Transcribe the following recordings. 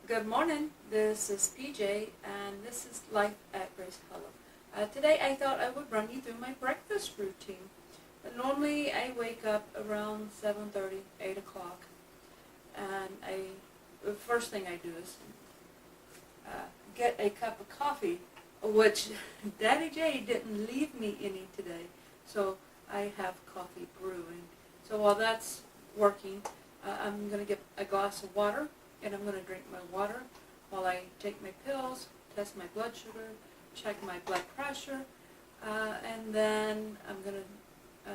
Good morning, this is PJ and this is Life at Grace Hollow. Today I thought I would run you through my breakfast routine. Normally I wake up around 7:30, 8 o'clock, and the first thing I do is get a cup of coffee, which Daddy J didn't leave me any today, so I have coffee brewing. So while that's working, I'm going to get a glass of water, and I'm going to drink my water while I take my pills, test my blood sugar, check my blood pressure, and then I'm going to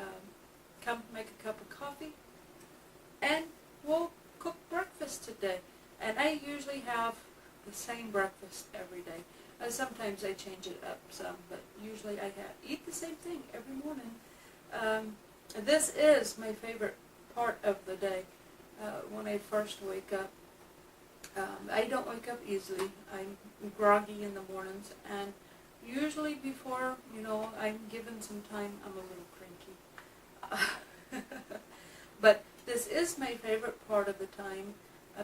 come make a cup of coffee, and we'll cook breakfast today. And I usually have the same breakfast every day. Sometimes I change it up some, but usually I eat the same thing every morning. This is my favorite part of the day. When I first wake up, I don't wake up easily. I'm groggy in the mornings, and usually before, I'm given some time, I'm a little cranky. But this is my favorite part of the time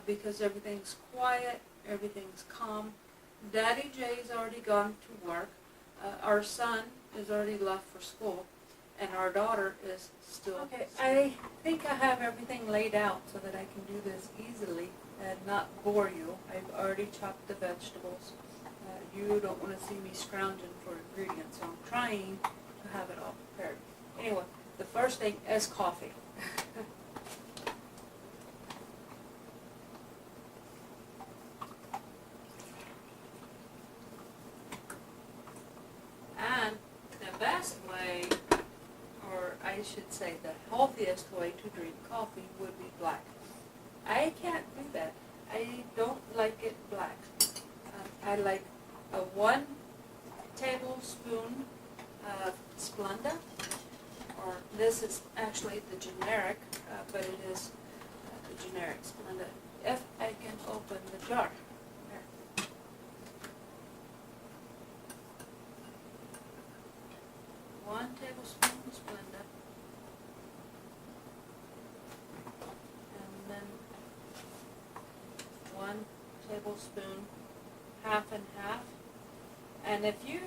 because everything's quiet, everything's calm. Daddy J's already gone to work. Our son is already left for school, and our daughter is still. Okay, I think I have everything laid out so that I can do this easily and not bore you. I've already chopped the vegetables. You don't want to see me scrounging for ingredients, so I'm trying to have it all prepared. Anyway, the first thing is coffee. And the best way, or I should say the healthiest way to drink coffee would be black. I can't do that. I don't like it black. I like a 1 tablespoon of Splenda, or this is actually the generic, but it is the generic Splenda. If I can open the jar. There. 1 tablespoon of Splenda. And then 1 tablespoon, half and half. And if you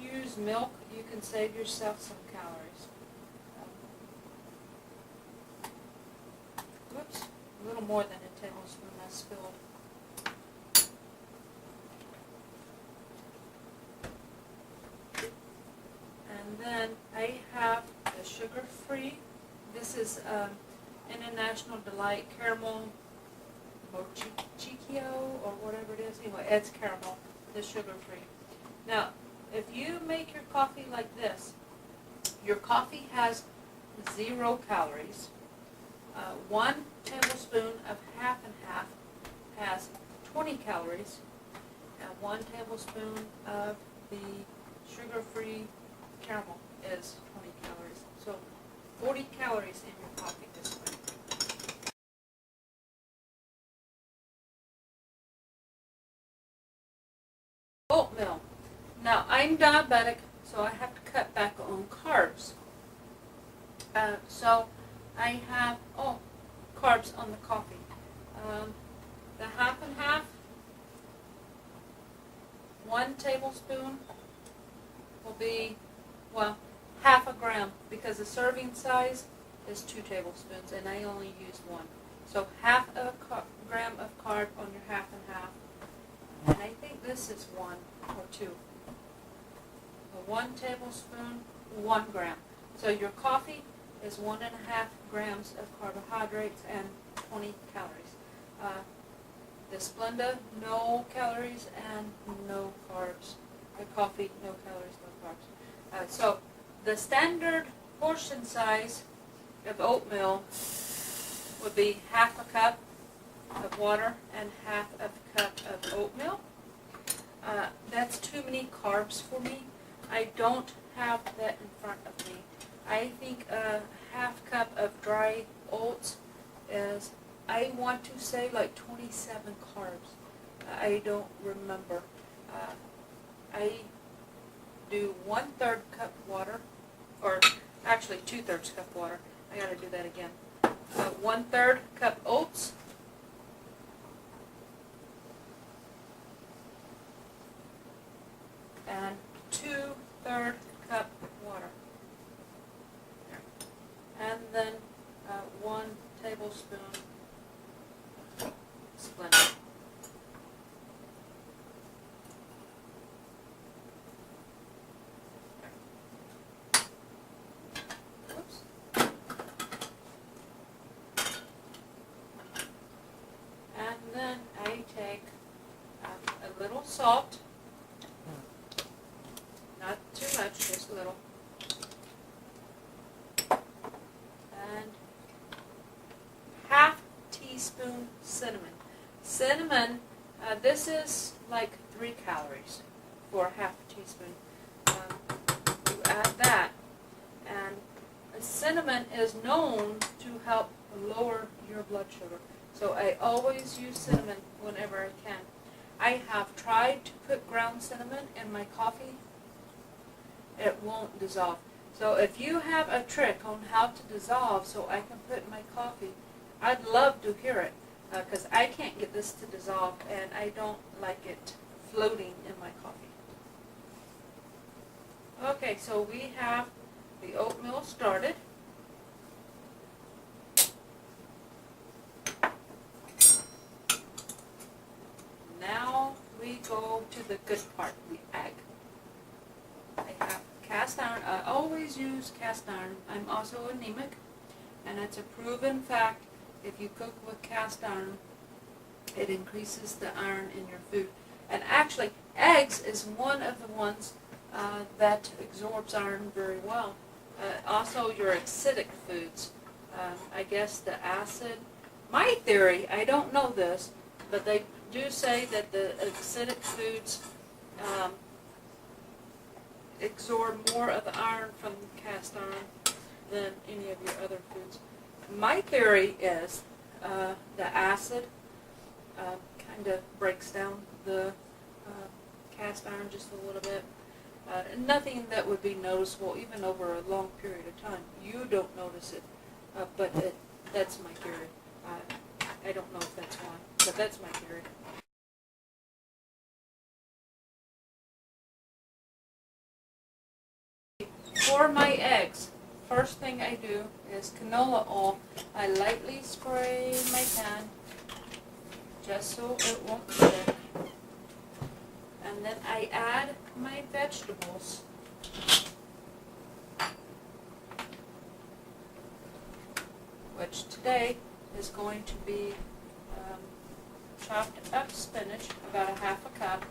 use milk, you can save yourself some calories. Whoops, a little more than a tablespoon I spilled. And then I have the sugar-free. This is International Delight Caramel Mochikio, or whatever it is. Anyway, it's caramel, the sugar-free. Now, if you make your coffee like this, your coffee has 0 calories. 1 tablespoon of half and half has 20 calories, and 1 tablespoon of the sugar-free caramel is 20 calories. So 40 calories in your coffee this way. Oatmeal. Now, I'm diabetic, so I have to cut back on carbs. So I have, carbs on the coffee. The half and half, 1 tablespoon will be, half a gram, because the serving size is 2 tablespoons, and I only use 1. So half a gram of carb on your half and half. And I think this is 1 or 2. 1 tablespoon, 1 gram. So your coffee is 1.5 grams of carbohydrates and 20 calories. The Splenda, no calories and no carbs. The coffee, no calories, no carbs. So the standard portion size of oatmeal would be half a cup of water and half of a cup of oatmeal. That's too many carbs for me. I don't have that in front of me. I think a half cup of dry oats is, I want to say, like 27 carbs. I don't remember. I do 1/3 cup water, or actually 2/3 cup water. I gotta do that again. 1/3 cup oats, tablespoon Splenda. Oops. And then I take a little salt, not too much, just a little. And half teaspoon cinnamon. Cinnamon, this is like 3 calories for half a teaspoon. You add that, and cinnamon is known to help lower your blood sugar. So I always use cinnamon whenever I can. I have tried to put ground cinnamon in my coffee. It won't dissolve. So if you have a trick on how to dissolve so I can put in my coffee, I'd love to hear it, because I can't get this to dissolve, and I don't like it floating in my coffee. Okay, so we have the oatmeal started. Now we go to the good part, the egg. I have cast iron. I always use cast iron. I'm also anemic, and it's a proven fact. If you cook with cast iron, it increases the iron in your food. And actually, eggs is one of the ones that absorbs iron very well. Also, your acidic foods. I guess the acid. My theory, I don't know this, but they do say that the acidic foods absorb more of the iron from cast iron than any of your other foods. My theory is the acid kind of breaks down the cast iron just a little bit. Nothing that would be noticeable even over a long period of time. You don't notice it, but that's my theory. I don't know if that's why, but that's my theory. For my eggs, first thing I do is canola oil. I lightly spray my pan just so it won't stick. And then I add my vegetables. Which today is going to be chopped up spinach, about a half a cup.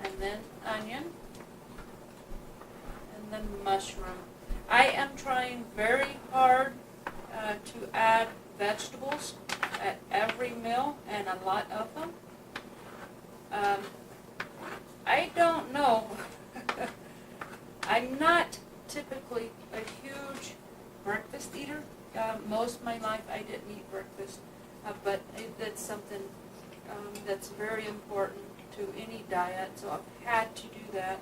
And then onion, and then mushroom. I am trying very hard to add vegetables at every meal, and a lot of them. I don't know. I'm not typically a huge breakfast eater. Most of my life I didn't eat breakfast, but that's something that's very important to any diet, so I've had to do that.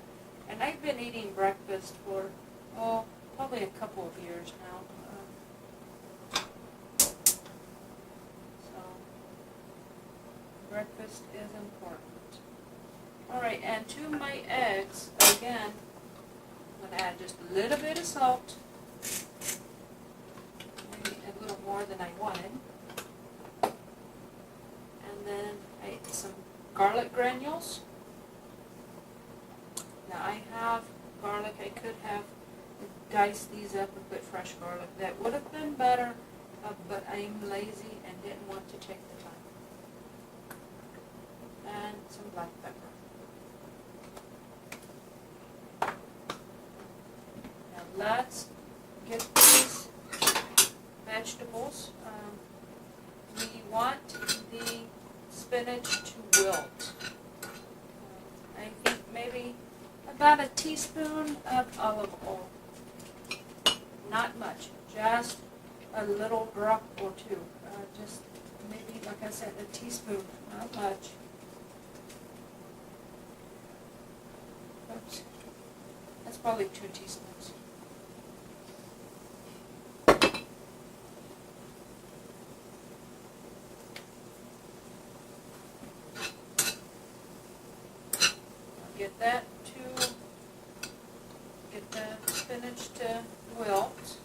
And I've been eating breakfast for, probably a couple of years now. So, breakfast is important. Alright, and to my eggs, again, I'm going to add just a little bit of salt. Maybe a little more than I wanted. And then I add some garlic granules. Now I have garlic. I could have diced these up and put fresh garlic. That would have been better, but I'm lazy and didn't want to take the time. And some black pepper. Now let's get these vegetables. We want the spinach to wilt. I think maybe about a teaspoon of olive oil. Not much, just a little drop or two. Just maybe, like I said, a teaspoon, not much. Oops. That's probably 2 teaspoons. that to get the spinach to wilt.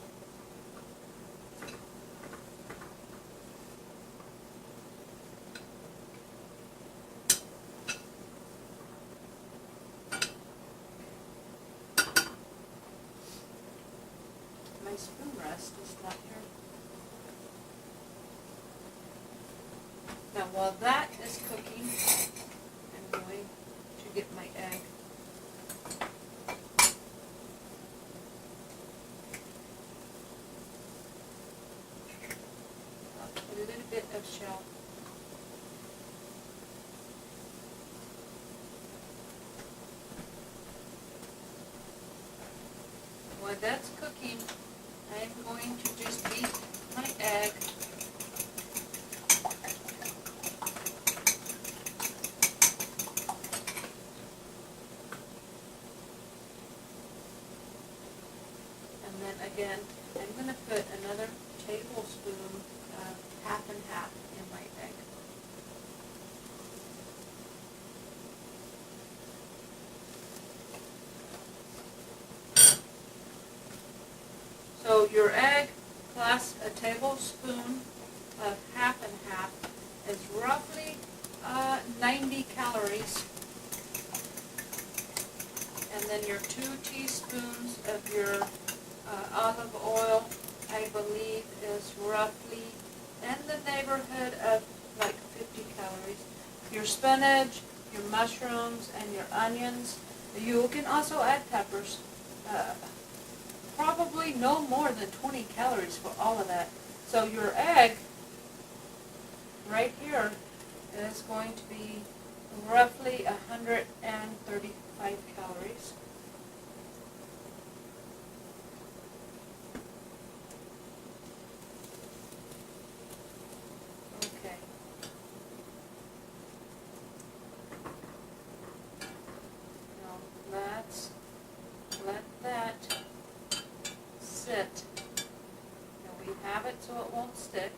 My spoon rest is not here. Now while that is cooking, I'm going to get my egg. I'll put a little bit of shell. While that's cooking, I'm going to just beat my egg. And then again, I'm going to put another tablespoon of half and half in my egg. So your egg plus a tablespoon of half and half is roughly 90 calories. And then your 2 teaspoons of your olive oil, I believe, is roughly in the neighborhood of like 50 calories. Your spinach, your mushrooms, and your onions. You can also add peppers. Probably no more than 20 calories for all of that. So your egg right here is going to be roughly 135 calories. Okay. Now let's let that sit. Now we have it so it won't stick.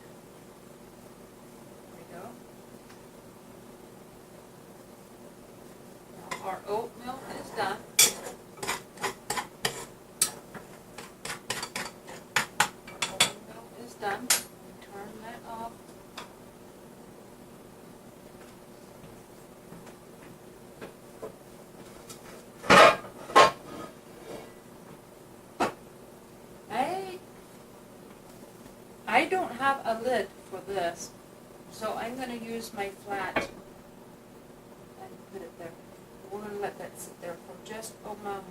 There we go. Now our oatmeal is done. Our oatmeal is done. Turn that off. I don't have a lid for this, so I'm going to use my flat and put it there. We're going to let that sit there for just a moment.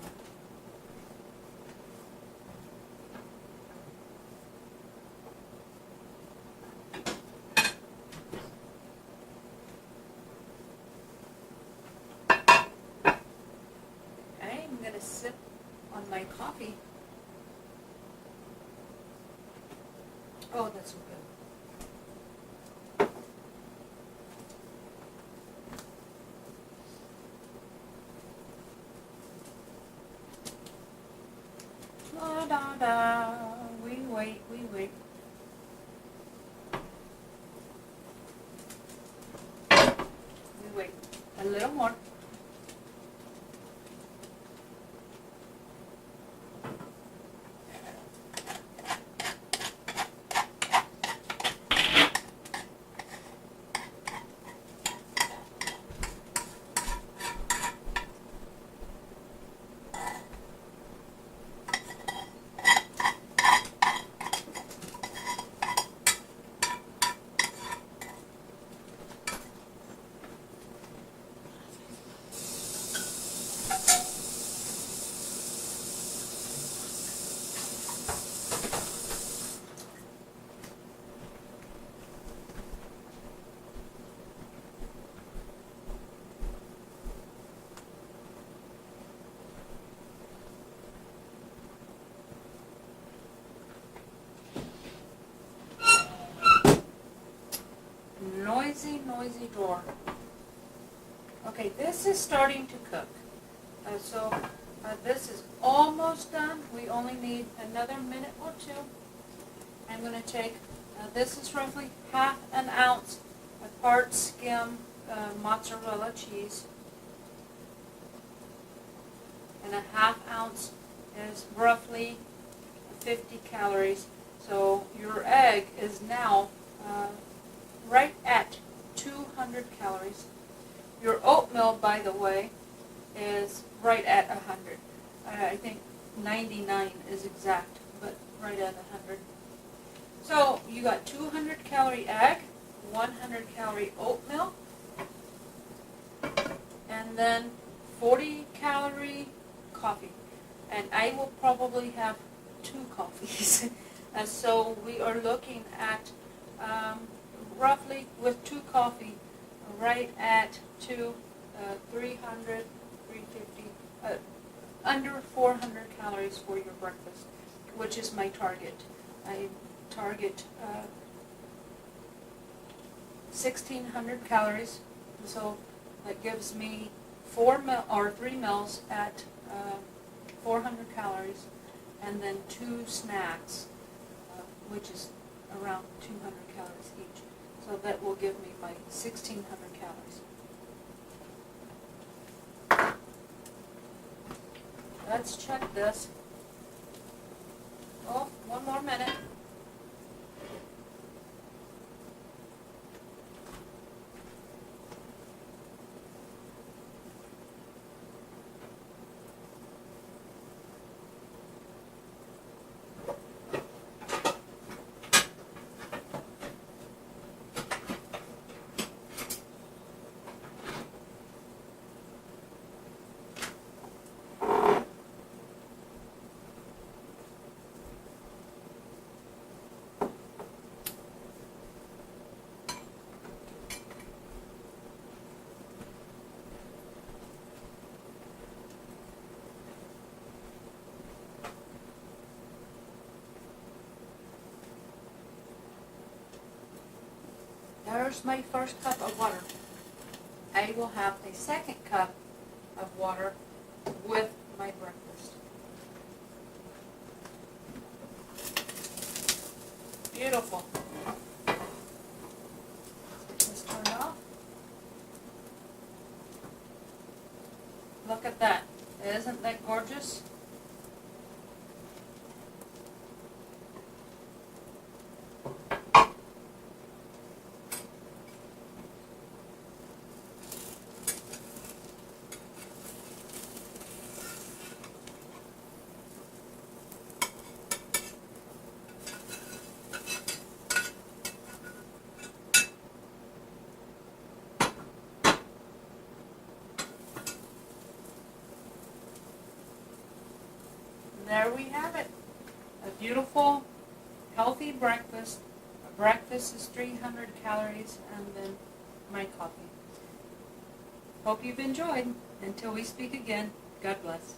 I'm going to sip on my coffee. Oh, that's so good. La da da. We wait, we wait. We wait. A little more. Noisy drawer. Okay, this is starting to cook. So this is almost done. We only need another minute or two. I'm going to take, this is roughly half an ounce of hard skim mozzarella cheese. and a half ounce is roughly 50 calories. So your egg is now right at 200 calories. Your oatmeal, by the way, is right at 100. I think 99 is exact, but right at 100. So you got 200 calorie egg, 100 calorie oatmeal, and then 40 calorie coffee. And I will probably have 2 coffees. And so we are looking at roughly with 2 coffee, right at 300, 350, under 400 calories for your breakfast, which is my target. I target 1,600 calories, so that gives me 3 meals at 400 calories, and then 2 snacks, which is around 200 calories each. So that will give me my 1,600 calories. Let's check this. Oh, one more minute. There's my first cup of water. I will have a second cup of water with my breakfast. Beautiful. Let's turn it off. Look at that. Isn't that gorgeous? There we have it. A beautiful, healthy breakfast. A breakfast is 300 calories, and then my coffee. Hope you've enjoyed. Until we speak again, God bless.